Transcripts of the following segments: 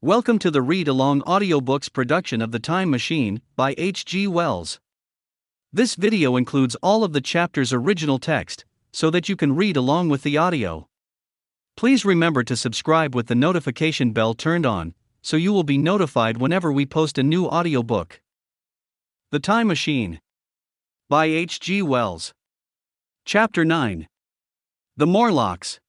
Welcome to the read-along audiobooks production of The Time Machine by H.G. Wells. This video includes all of the chapter's original text, so that you can read along with the audio. Please remember to subscribe with the notification bell turned on, so you will be notified whenever we post a new audiobook. The Time Machine by H.G. Wells. Chapter 9. The Morlocks.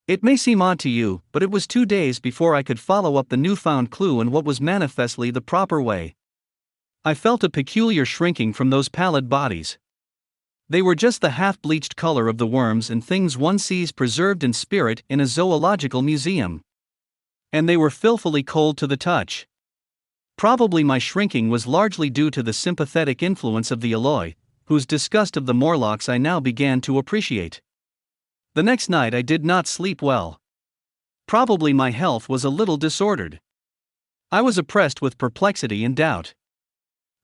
It may seem odd to you, but it was 2 days before I could follow up the newfound clue in what was manifestly the proper way. I felt a peculiar shrinking from those pallid bodies. They were just the half-bleached color of the worms and things one sees preserved in spirit in a zoological museum. And they were filthily cold to the touch. Probably my shrinking was largely due to the sympathetic influence of the Eloi, whose disgust of the Morlocks I now began to appreciate. The next night I did not sleep well. Probably my health was a little disordered. I was oppressed with perplexity and doubt.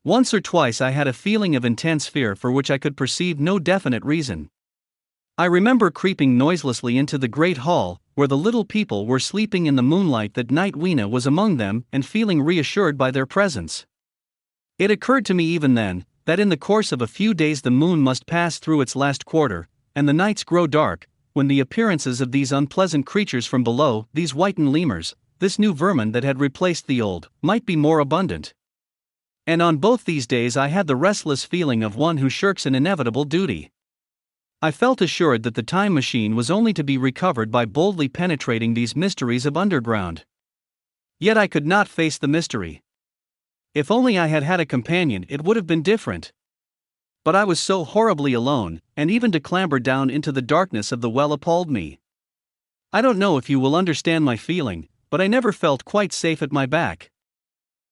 Once or twice I had a feeling of intense fear for which I could perceive no definite reason. I remember creeping noiselessly into the great hall, where the little people were sleeping in the moonlight that night Weena was among them, and feeling reassured by their presence. It occurred to me even then, that in the course of a few days the moon must pass through its last quarter, and the nights grow dark, when the appearances of these unpleasant creatures from below, these whitened lemurs, this new vermin that had replaced the old, might be more abundant. And on both these days I had the restless feeling of one who shirks an inevitable duty. I felt assured that the time machine was only to be recovered by boldly penetrating these mysteries of underground. Yet I could not face the mystery. If only I had had a companion, it would have been different. But I was so horribly alone, and even to clamber down into the darkness of the well appalled me. I don't know if you will understand my feeling, but I never felt quite safe at my back.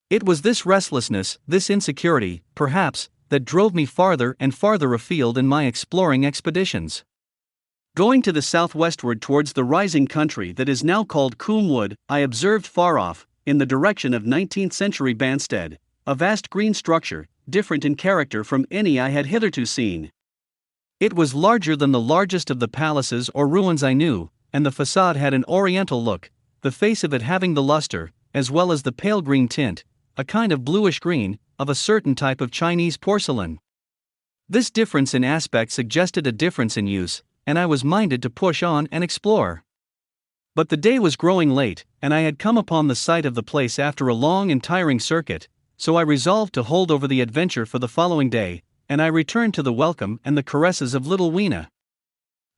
It was this restlessness, this insecurity, perhaps, that drove me farther and farther afield in my exploring expeditions. Going to the southwestward towards the rising country that is now called Coombe Wood, I observed far off, in the direction of 19th-century Banstead, a vast green structure, different in character from any I had hitherto seen. It was larger than the largest of the palaces or ruins I knew, and the façade had an oriental look, the face of it having the luster, as well as the pale green tint, a kind of bluish green, of a certain type of Chinese porcelain. This difference in aspect suggested a difference in use, and I was minded to push on and explore. But the day was growing late, and I had come upon the site of the place after a long and tiring circuit, so I resolved to hold over the adventure for the following day, and I returned to the welcome and the caresses of little Weena.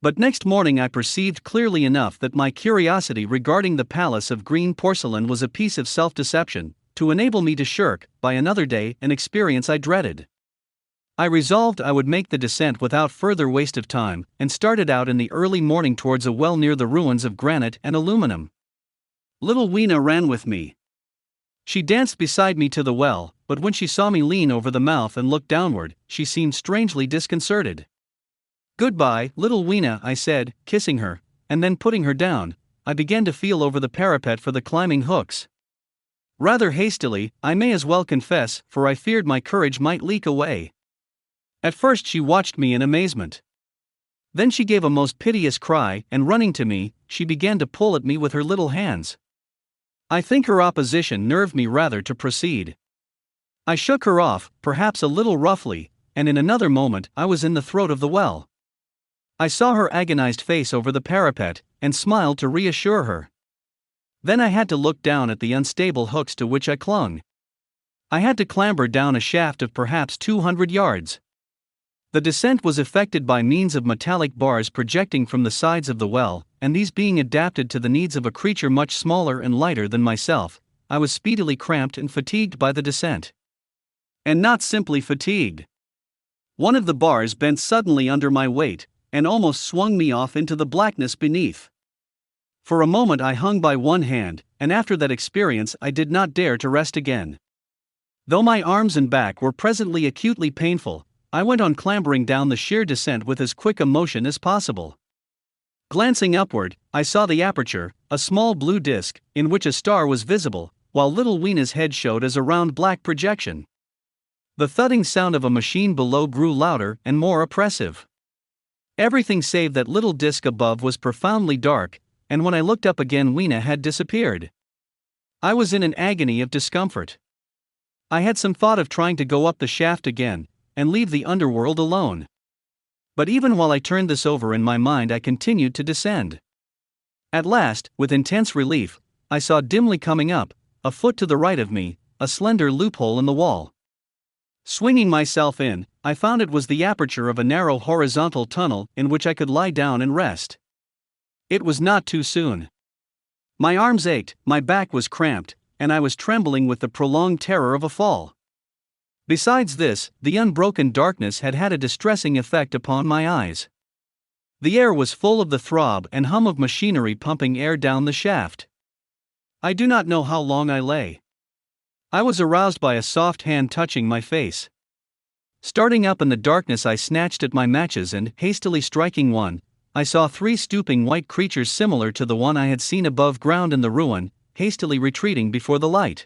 But next morning I perceived clearly enough that my curiosity regarding the palace of green porcelain was a piece of self-deception, to enable me to shirk, by another day, an experience I dreaded. I resolved I would make the descent without further waste of time, and started out in the early morning towards a well near the ruins of granite and aluminum. Little Weena ran with me. She danced beside me to the well, but when she saw me lean over the mouth and look downward, she seemed strangely disconcerted. "Goodbye, little Weena," I said, kissing her, and then putting her down, I began to feel over the parapet for the climbing hooks. Rather hastily, I may as well confess, for I feared my courage might leak away. At first she watched me in amazement. Then she gave a most piteous cry, and running to me, she began to pull at me with her little hands. I think her opposition nerved me rather to proceed. I shook her off, perhaps a little roughly, and in another moment I was in the throat of the well. I saw her agonized face over the parapet, and smiled to reassure her. Then I had to look down at the unstable hooks to which I clung. I had to clamber down a shaft of perhaps 200 yards. The descent was effected by means of metallic bars projecting from the sides of the well, and these being adapted to the needs of a creature much smaller and lighter than myself, I was speedily cramped and fatigued by the descent. And not simply fatigued. One of the bars bent suddenly under my weight, and almost swung me off into the blackness beneath. For a moment I hung by one hand, and after that experience I did not dare to rest again. Though my arms and back were presently acutely painful, I went on clambering down the sheer descent with as quick a motion as possible. Glancing upward, I saw the aperture, a small blue disc, in which a star was visible, while little Weena's head showed as a round black projection. The thudding sound of a machine below grew louder and more oppressive. Everything save that little disc above was profoundly dark, and when I looked up again Weena had disappeared. I was in an agony of discomfort. I had some thought of trying to go up the shaft again, and leave the underworld alone. But even while I turned this over in my mind, I continued to descend. At last, with intense relief, I saw dimly coming up, a foot to the right of me, a slender loophole in the wall. Swinging myself in, I found it was the aperture of a narrow horizontal tunnel in which I could lie down and rest. It was not too soon. My arms ached, my back was cramped, and I was trembling with the prolonged terror of a fall. Besides this, the unbroken darkness had had a distressing effect upon my eyes. The air was full of the throb and hum of machinery pumping air down the shaft. I do not know how long I lay. I was aroused by a soft hand touching my face. Starting up in the darkness, I snatched at my matches and, hastily striking one, I saw 3 stooping white creatures similar to the one I had seen above ground in the ruin, hastily retreating before the light.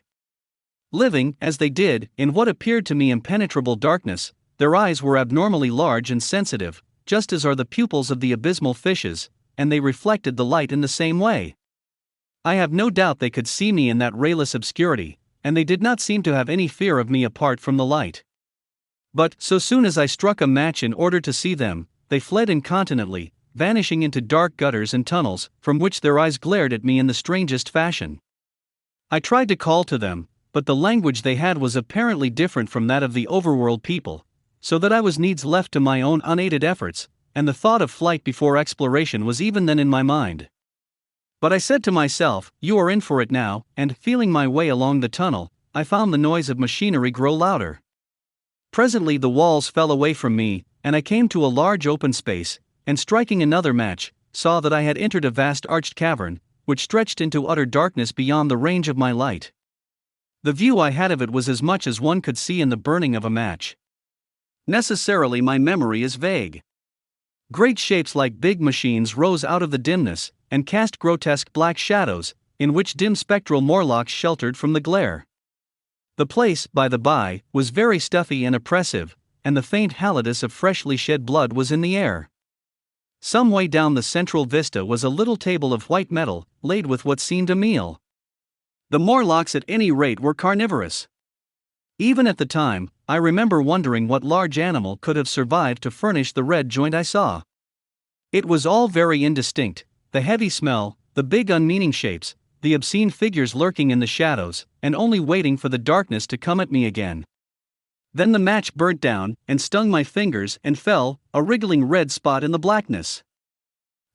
Living, as they did, in what appeared to me impenetrable darkness, their eyes were abnormally large and sensitive, just as are the pupils of the abysmal fishes, and they reflected the light in the same way. I have no doubt they could see me in that rayless obscurity, and they did not seem to have any fear of me apart from the light. But, so soon as I struck a match in order to see them, they fled incontinently, vanishing into dark gutters and tunnels, from which their eyes glared at me in the strangest fashion. I tried to call to them, but the language they had was apparently different from that of the overworld people, so that I was needs left to my own unaided efforts, and the thought of flight before exploration was even then in my mind. But I said to myself, "You are in for it now," and, feeling my way along the tunnel, I found the noise of machinery grow louder. Presently the walls fell away from me, and I came to a large open space, and striking another match, saw that I had entered a vast arched cavern, which stretched into utter darkness beyond the range of my light. The view I had of it was as much as one could see in the burning of a match. Necessarily my memory is vague. Great shapes like big machines rose out of the dimness, and cast grotesque black shadows, in which dim spectral Morlocks sheltered from the glare. The place, by the by, was very stuffy and oppressive, and the faint halidus of freshly shed blood was in the air. Some way down the central vista was a little table of white metal, laid with what seemed a meal. The Morlocks at any rate were carnivorous. Even at the time, I remember wondering what large animal could have survived to furnish the red joint I saw. It was all very indistinct, the heavy smell, the big unmeaning shapes, the obscene figures lurking in the shadows, and only waiting for the darkness to come at me again. Then the match burnt down, and stung my fingers and fell, a wriggling red spot in the blackness.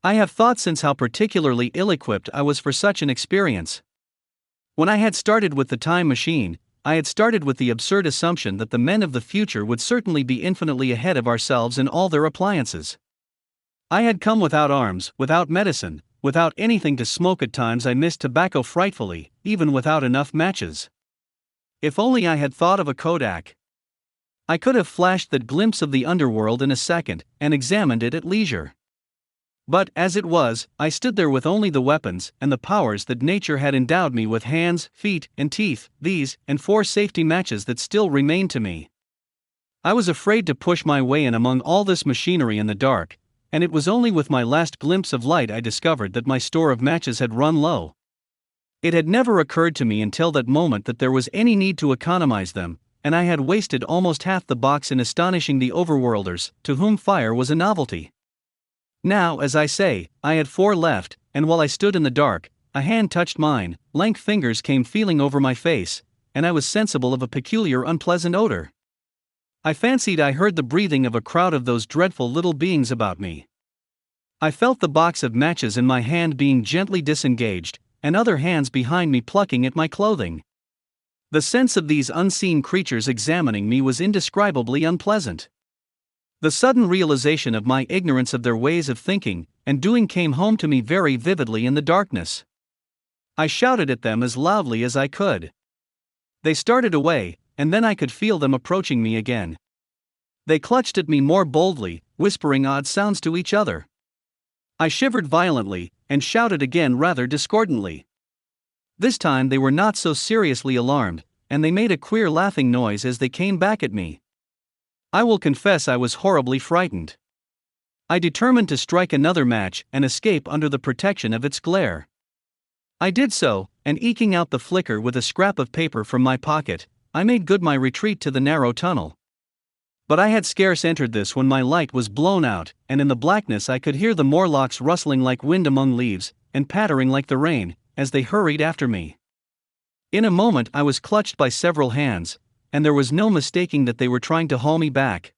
I have thought since how particularly ill-equipped I was for such an experience. When I had started with the time machine, I had started with the absurd assumption that the men of the future would certainly be infinitely ahead of ourselves in all their appliances. I had come without arms, without medicine, without anything to smoke. At times I missed tobacco frightfully, even without enough matches. If only I had thought of a Kodak. I could have flashed that glimpse of the underworld in a second, and examined it at leisure. But, as it was, I stood there with only the weapons and the powers that nature had endowed me with: hands, feet, and teeth, these, and 4 safety matches that still remained to me. I was afraid to push my way in among all this machinery in the dark, and it was only with my last glimpse of light I discovered that my store of matches had run low. It had never occurred to me until that moment that there was any need to economize them, and I had wasted almost half the box in astonishing the overworlders, to whom fire was a novelty. Now, as I say, I had 4 left, and while I stood in the dark, a hand touched mine, lank fingers came feeling over my face, and I was sensible of a peculiar unpleasant odor. I fancied I heard the breathing of a crowd of those dreadful little beings about me. I felt the box of matches in my hand being gently disengaged, and other hands behind me plucking at my clothing. The sense of these unseen creatures examining me was indescribably unpleasant. The sudden realization of my ignorance of their ways of thinking and doing came home to me very vividly in the darkness. I shouted at them as loudly as I could. They started away, and then I could feel them approaching me again. They clutched at me more boldly, whispering odd sounds to each other. I shivered violently, and shouted again rather discordantly. This time they were not so seriously alarmed, and they made a queer laughing noise as they came back at me. I will confess I was horribly frightened. I determined to strike another match and escape under the protection of its glare. I did so, and eking out the flicker with a scrap of paper from my pocket, I made good my retreat to the narrow tunnel. But I had scarce entered this when my light was blown out, and in the blackness I could hear the Morlocks rustling like wind among leaves, and pattering like the rain, as they hurried after me. In a moment I was clutched by several hands, and there was no mistaking that they were trying to haul me back.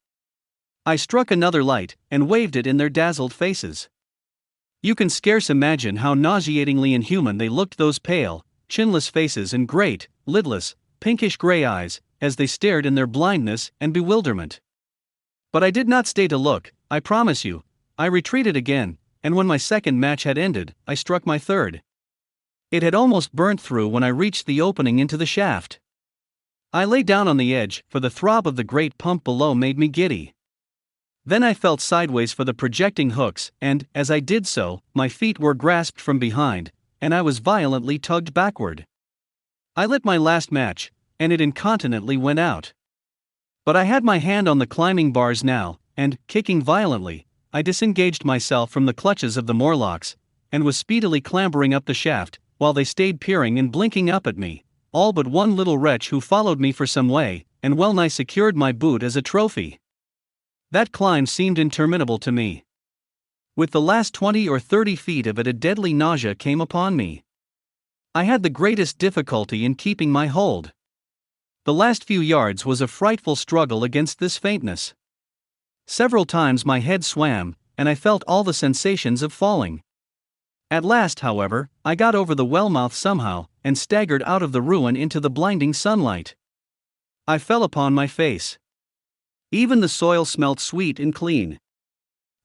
I struck another light, and waved it in their dazzled faces. You can scarce imagine how nauseatingly inhuman they looked, those pale, chinless faces and great, lidless, pinkish-gray eyes, as they stared in their blindness and bewilderment. But I did not stay to look, I promise you. I retreated again, and when my second match had ended, I struck my third. It had almost burnt through when I reached the opening into the shaft. I lay down on the edge, for the throb of the great pump below made me giddy. Then I felt sideways for the projecting hooks, and, as I did so, my feet were grasped from behind, and I was violently tugged backward. I lit my last match, and it incontinently went out. But I had my hand on the climbing bars now, and, kicking violently, I disengaged myself from the clutches of the Morlocks, and was speedily clambering up the shaft, while they stayed peering and blinking up at me, all but one little wretch who followed me for some way, and well-nigh secured my boot as a trophy. That climb seemed interminable to me. With the last 20 or 30 feet of it a deadly nausea came upon me. I had the greatest difficulty in keeping my hold. The last few yards was a frightful struggle against this faintness. Several times my head swam, and I felt all the sensations of falling. At last, however, I got over the well-mouth somehow, and staggered out of the ruin into the blinding sunlight. I fell upon my face. Even the soil smelt sweet and clean.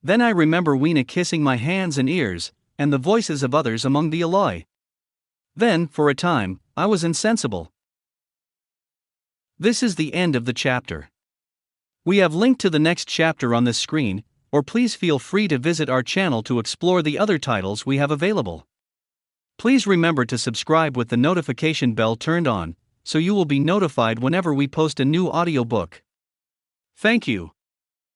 Then I remember Weena kissing my hands and ears, and the voices of others among the alloy. Then, for a time, I was insensible. This is the end of the chapter. We have linked to the next chapter on this screen, or please feel free to visit our channel to explore the other titles we have available. Please remember to subscribe with the notification bell turned on, so you will be notified whenever we post a new audiobook. Thank you.